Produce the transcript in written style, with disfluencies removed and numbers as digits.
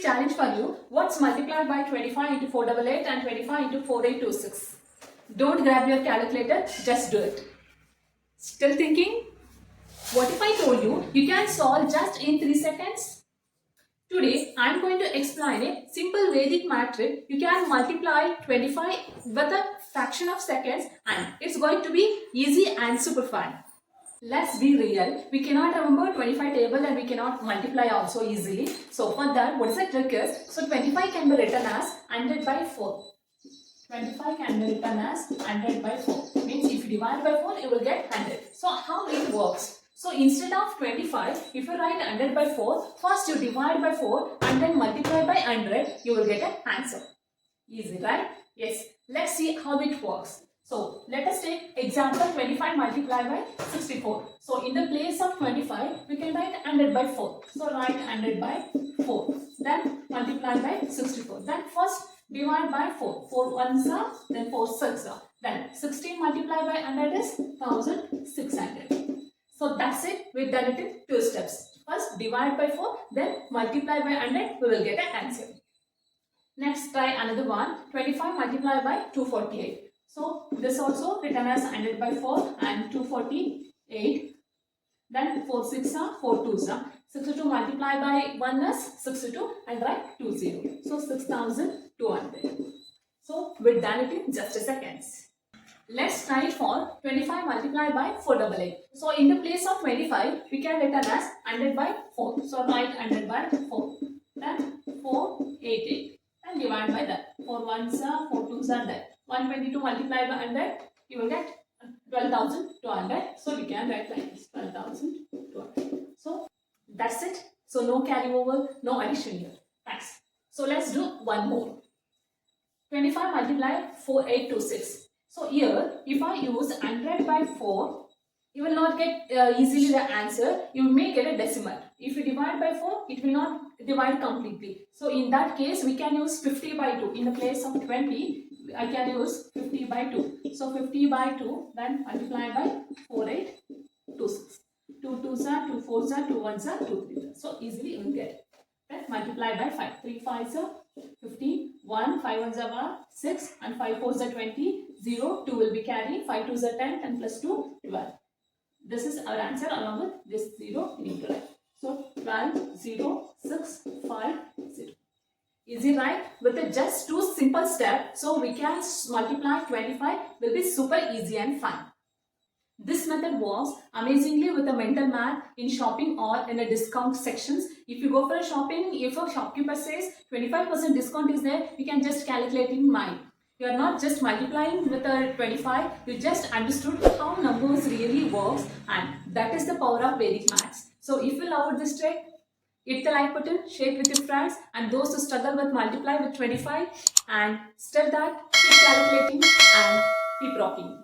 challenge for you. What's multiplied by 25 into 488 and 25 into 4826? Don't grab your calculator, just do it. Still thinking? What if I told you you can solve just in 3 seconds? Today I am going to explain a simple Vedic math trick. You can multiply 25 with a fraction of seconds and it's going to be easy and super fun. Let's be real. We cannot remember 25 table and we cannot multiply also easily. So for that, what is the trick is? So 25 can be written as 100 by 4. 25 can be written as 100 by 4. Means if you divide by 4, you will get 100. So how it works? So instead of 25, if you write 100 by 4, first you divide by 4 and then multiply by 100, you will get an answer. Easy, right? Yes. Let's see how it works. So let us take example 25 multiplied by 64. So in the place of 25, we can write 100 by 4. So write 100 by 4. Then multiply by 64. Then first divide by 4. 4 ones are, then 4 6 are. Then 16 multiplied by 100 is 1600. So that's it. We've done it in 2 steps. First divide by 4, then multiply by 100, we will get an answer. Next try another one. 25 multiplied by 248. So this also written as 100 by 4 and 248. Then 4 6 are 4 2s are. 62 multiplied by 1 is 62 and write 20. So 6200. So we've done it in just a seconds. Let's try it for 25 multiplied by 488. So in the place of 25, we can written as 100 by 4. So write 100 by 4. Then 488. And divide by that. 4 ones are, 4 2s are there. 122 multiplied by 100, you will get 12,200. So we can write like this, 12,200. So that's it. So no carry over, no addition here. Thanks. So let's do one more. 25 multiplied 4826. So here, if I use 100 by 4, you will not get easily the answer. You may get a decimal. If you divide by 4, it will not divide completely. So in that case, we can use 50 by 2. In the place of 20, I can use 50 by 2. So 50 by 2, then multiply by 4826. 2 2s are, 2 4s are, 2 1s are, 2 3s are. So easily you will get it. Then multiply by 5. 3 5s are 50, 1, 5 1s are 6 and 5 4s are 20, 0, 2 will be carried, 5 2s are 10 and plus 2, 12. This is our answer along with this 0 we need to write. So 12, 0, 6, 5, 0. Easy, right? With just 2 simple steps, so we can multiply 25 will be super easy and fun. This method works amazingly with the mental math in shopping or in a discount sections. If you go for a shopping, if a shopkeeper says 25% discount is there, you can just calculate in mind. You are not just multiplying with a 25, you just understood how numbers really works, and that is the power of Vedic Maths. So if you loved this trick, hit the like button, share it with your friends, and those who struggle with multiply with 25 and step that, keep calculating and keep rocking.